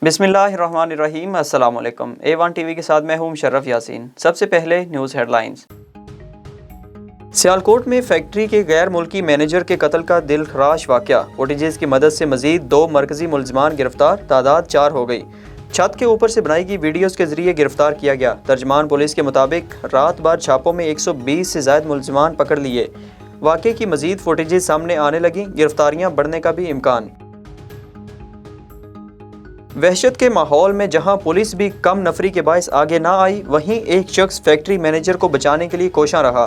बिस्मिल्लाहिर्रहमानिर्रहीम। अस्सलाम वालेकुम। A1 टीवी के साथ मैं हूं मुशर्रफ यासीन। सबसे पहले न्यूज़ हेडलाइंस। सियालकोट में फैक्ट्री के गैर मुल्की मैनेजर के कत्ल का दिलखराश वाक़या। फुटेजेस की मदद से मजीद 2 मरकजी मुलजमान गिरफ्तार, तादाद 4 हो गई। छत के ऊपर से बनाई गई वीडियोज़ के जरिए गिरफ्तार किया गया। तर्जमान पुलिस के मुताबिक रात भर छापों में 120 से ज़ायद मुलजमान पकड़ लिए। वाक़े की मजीद फुटेजेस सामने आने लगी, गिरफ्तारियाँ बढ़ने का भी इम्कान। वहशत के माहौल में जहां पुलिस भी कम नफरी के बायस आगे ना आई, वहीं एक शख्स फैक्ट्री मैनेजर को बचाने के लिए कोशां रहा।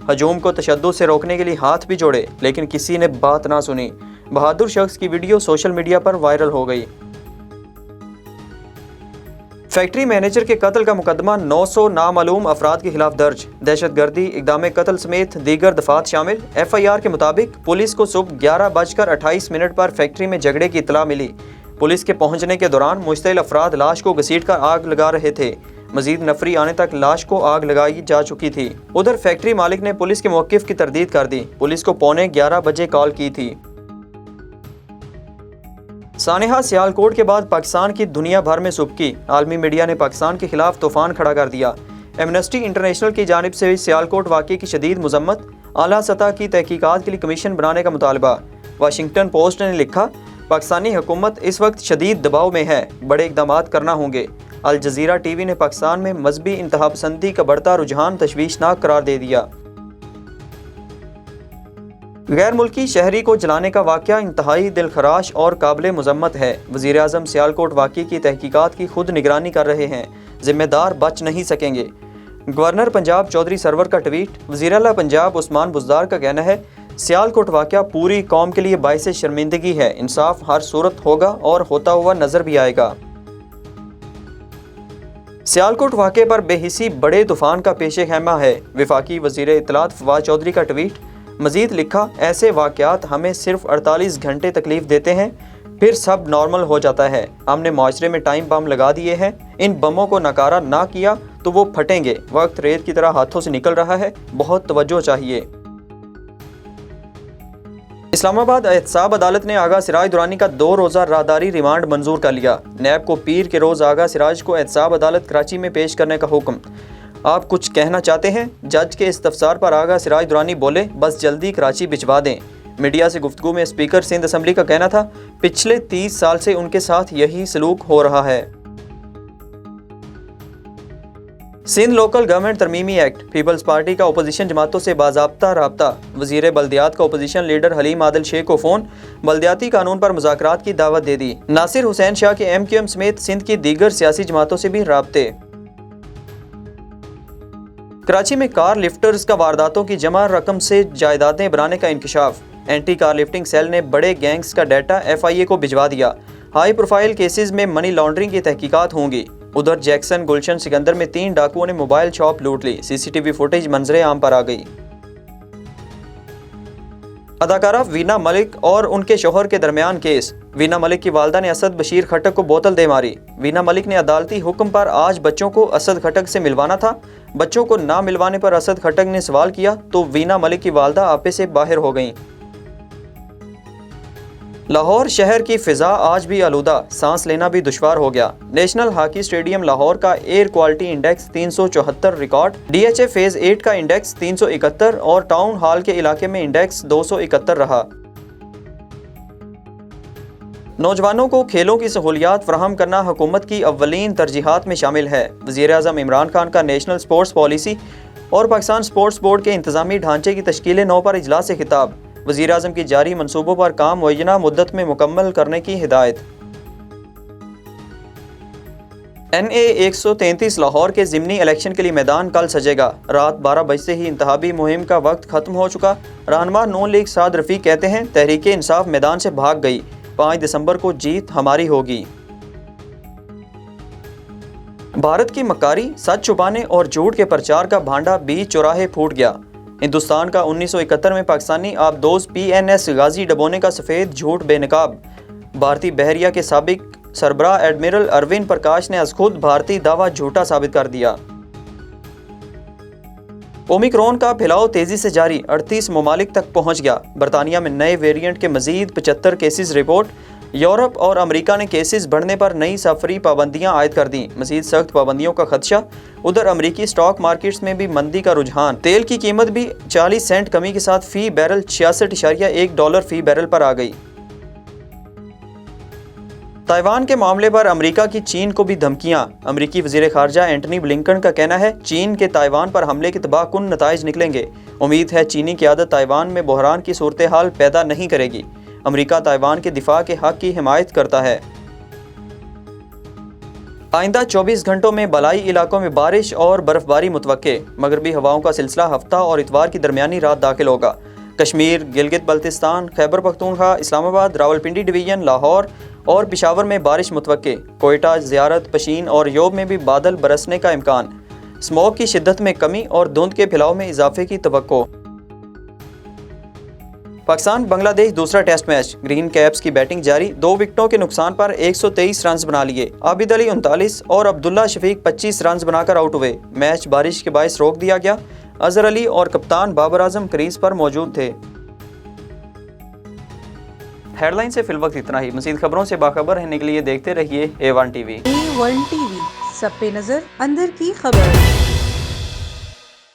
हजूम को तशद्दुद से रोकने के लिए हाथ भी जोड़े, लेकिन किसी ने बात ना सुनी। बहादुर शख्स की वीडियो सोशल मीडिया पर वायरल हो गई। फैक्ट्री मैनेजर के कत्ल का मुकदमा 900 नामालूम अफराद के खिलाफ दर्ज। दहशतगर्दी, इक़दाम कत्ल समेत दीगर दफात शामिल। FIR के मुताबिक पुलिस को सुबह 11:28 पर फैक्ट्री में झगड़े की इत्तला मिली। पुलिस के पहुंचने के दौरान मुश्तिल अफराद लाश को घसीटकर आग लगा रहे थे। मजीद नफरी आने तक लाश को आग लगाई जा चुकी थी। उधर फैक्ट्री मालिक ने पुलिस के मौक़िफ़ की तरदीद कर दी। पुलिस को 11:15 बजे कॉल की थी। सानेहा सियालकोट के बाद पाकिस्तान की दुनिया भर में सुबकी। आलमी मीडिया ने पाकिस्तान के खिलाफ तूफान खड़ा कर दिया। एमनेस्टी इंटरनेशनल की जानिब से सियालकोट वाक़े की शदीद मजम्मत। आला सतह की तहकीकात के लिए कमीशन बनाने का मुतालबा। वाशिंगटन पोस्ट ने लिखा, पाकिस्तानी हुकूमत इस वक्त शदीद दबाव में है, बड़े इक़दाम करना होंगे। अल जज़ीरा टीवी ने पाकिस्तान में मजहबी इंतहापसंदी का बढ़ता रुझान तशवीशनाक करार दे दिया। गैर मुल्की शहरी को जलाने का वाक़या इंतहाई दिलखराश और काबिल मजम्मत है। वज़ीर आज़म सियालकोट वाक़े की तहकीकात की खुद निगरानी कर रहे हैं, जिम्मेदार बच नहीं सकेंगे। गवर्नर पंजाब चौधरी सरवर का ट्वीट। वज़ीर आला पंजाब उस्मान बुज़दार का कहना है, सियालकोट वाक़या पूरी कौम के लिए बाइस शर्मिंदगी है। इंसाफ हर सूरत होगा और होता हुआ नजर भी आएगा। सियालकोट वाक़े पर बेहिसी बड़े तूफान का पेशे खैमा है। वफाकी वज़ीर इत्तलात फवाद चौधरी का ट्वीट। मजीद लिखा, ऐसे वाक़यात हमें सिर्फ 48 घंटे तकलीफ देते हैं, फिर सब नॉर्मल हो जाता है। हमने माशरे में टाइम बम लगा दिए हैं। इन बमों को नकारा ना किया तो वो फटेंगे। वक्त रेत की तरह हाथों से निकल रहा है, बहुत तवज्जो चाहिए। इस्लामाबाद एहतसाब अदालत ने आगा सिराज दुरानी का 2 रोज़ा राहदारी रिमांड मंजूर कर लिया। नैब को पीर के रोज़ आगा सिराज को एहतसाब अदालत कराची में पेश करने का हुक्म। आप कुछ कहना चाहते हैं? जज के इस्तफसार पर आगा सिराज दुरानी बोले, बस जल्दी कराची भिजवा दें। मीडिया से गुफ्तगू में स्पीकर सिंध असम्बली का कहना था, पिछले 30 साल से उनके साथ यही सलूक हो रहा है। सिंध लोकल गवर्नमेंट तरमीमी एक्ट। पीपल्स पार्टी का अपोजिशन जमातों से बाज़ाब्ता राब्ता। वज़ीर बल्दियात का अपोजिशन लीडर हलीम आदिल शेख को फ़ोन। बल्दियाती कानून पर मुज़ाकरात की दावत दे दी। नासिर हुसैन शाह के MQM समेत सिंध की दीगर सियासी जमातों से भी राब्ते। कराची में कार लिफ्टर्स का वारदातों की जमा रकम से जायदादें बनाने का इंकशाफ। एंटी कार लिफ्टिंग सेल ने बड़े गैंग्स का डाटा FIA को भिजवा दिया। हाई प्रोफाइल केसेस में मनी लॉन्ड्रिंग की तहकीकात होंगी। उधर जैक्सन गुलशन सिकंदर में 3 डाकुओं ने मोबाइल शॉप लूट ली। CCTV फुटेज मंजरे आम पर आ गई। अदाकारा वीना मलिक और उनके शोहर के दरमियान केस। वीना मलिक की वालदा ने असद बशीर खटक को बोतल दे मारी। वीना मलिक ने अदालती हुक्म पर आज बच्चों को असद खटक से मिलवाना था। बच्चों को ना मिलवाने पर असद खटक ने सवाल किया तो वीना मलिक की वालदा आपे से बाहर हो गईं। लाहौर शहर की फ़िज़ा आज भी आलूदा, सांस लेना भी दुश्वार हो गया। नेशनल हॉकी स्टेडियम लाहौर का air quality index 374 record. DHA phase 8 का इंडेक्स 371 और टाउन हॉल के इलाके में इंडेक्स 271 रहा। नौजवानों को खेलों की सहूलियात फराहम करना हुकूमत की अव्वलीन तरजीहात में शामिल है। वज़ीर आज़म इमरान खान का नेशनल स्पोर्ट्स पॉलिसी और पाकिस्तान स्पोर्ट्स बोर्ड के इंतज़ामी ढांचे की तश्कील 9 पर इजलास से खिताब। वज़ीर आज़म की जारी मंसूबों पर काम मुअय्यना मुद्दत में मुकम्मल करने की हिदायत। NA 133 लाहौर के ज़िमनी इलेक्शन के लिए मैदान कल सजेगा। रात 12 बजे से ही इंतहाबी मुहिम का वक्त ख़त्म हो चुका। रहनुमा नून लीग साद रफ़ीक कहते हैं, तहरीक इंसाफ मैदान से भाग गई। 5 दिसंबर को जीत हमारी होगी। भारत की मक्कारी, सच छुपाने और झूठ के प्रचार का भांडा बीच चौराहे फूट गया। हिंदुस्तान का 1971 में पाकिस्तानी आबदोज PNS गाजी डबोने का सफ़ेद झूठ बेनकाब। भारतीय बहरिया के साबिक सरबराह एडमिरल अरविंद प्रकाश ने अज खुद भारतीय दावा झूठा साबित कर दिया। ओमिक्रॉन का फैलाव तेजी से जारी, 38 ममालिक तक पहुंच गया। बरतानिया में नए वेरिएंट के मजीद 75 केसेस रिपोर्ट। یورپ اور امریکہ نے کیسز بڑھنے پر نئی سفری پابندیاں عائد کر دیں، مزید سخت پابندیوں کا خدشہ۔ ادھر امریکی اسٹاک مارکیٹس میں بھی مندی کا رجحان، تیل کی قیمت بھی 40 سینٹ کمی کے ساتھ فی بیرل $66.1 فی بیرل پر آ گئی۔ تائیوان کے معاملے پر امریکہ کی چین کو بھی دھمکیاں، امریکی وزیر خارجہ اینٹنی بلنکن کا کہنا ہے چین کے تائیوان پر حملے کے تباہ کن نتائج نکلیں گے، امید ہے چینی قیادت تائیوان میں بحران کی صورتحال پیدا نہیں کرے گی، امریکہ تائیوان کے دفاع کے حق کی حمایت کرتا ہے۔ آئندہ 24 گھنٹوں میں بالائی علاقوں میں بارش اور برف باری متوقع، مغربی ہواؤں کا سلسلہ ہفتہ اور اتوار کی درمیانی رات داخل ہوگا۔ کشمیر، گلگت بلتستان، خیبر پختونخوا، اسلام آباد، راولپنڈی ڈویژن، لاہور اور پشاور میں بارش متوقع، کوئٹہ، زیارت، پشین اور یوب میں بھی بادل برسنے کا امکان، اسموگ کی شدت میں کمی اور دھند کے پھیلاؤ میں اضافے کی توقع۔ پاکستان بنگلہ دیش دوسرا ٹیسٹ میچ، گرین کیپس کی بیٹنگ جاری، 2 وکٹوں کے نقصان پر 123 رنز بنا لیے، عابد علی 39 اور عبداللہ شفیق 25 رنز بنا کر آؤٹ ہوئے، میچ بارش کے باعث روک دیا گیا، اظہر علی اور کپتان بابر اعظم کریز پر موجود تھے۔ ہیڈ لائن سے فی الوقت اتنا ہی، مزید خبروں سے باخبر رہنے کے لیے دیکھتے رہیے A1 T V. A1 T V, سب پہ نظر، اندر کی خبر۔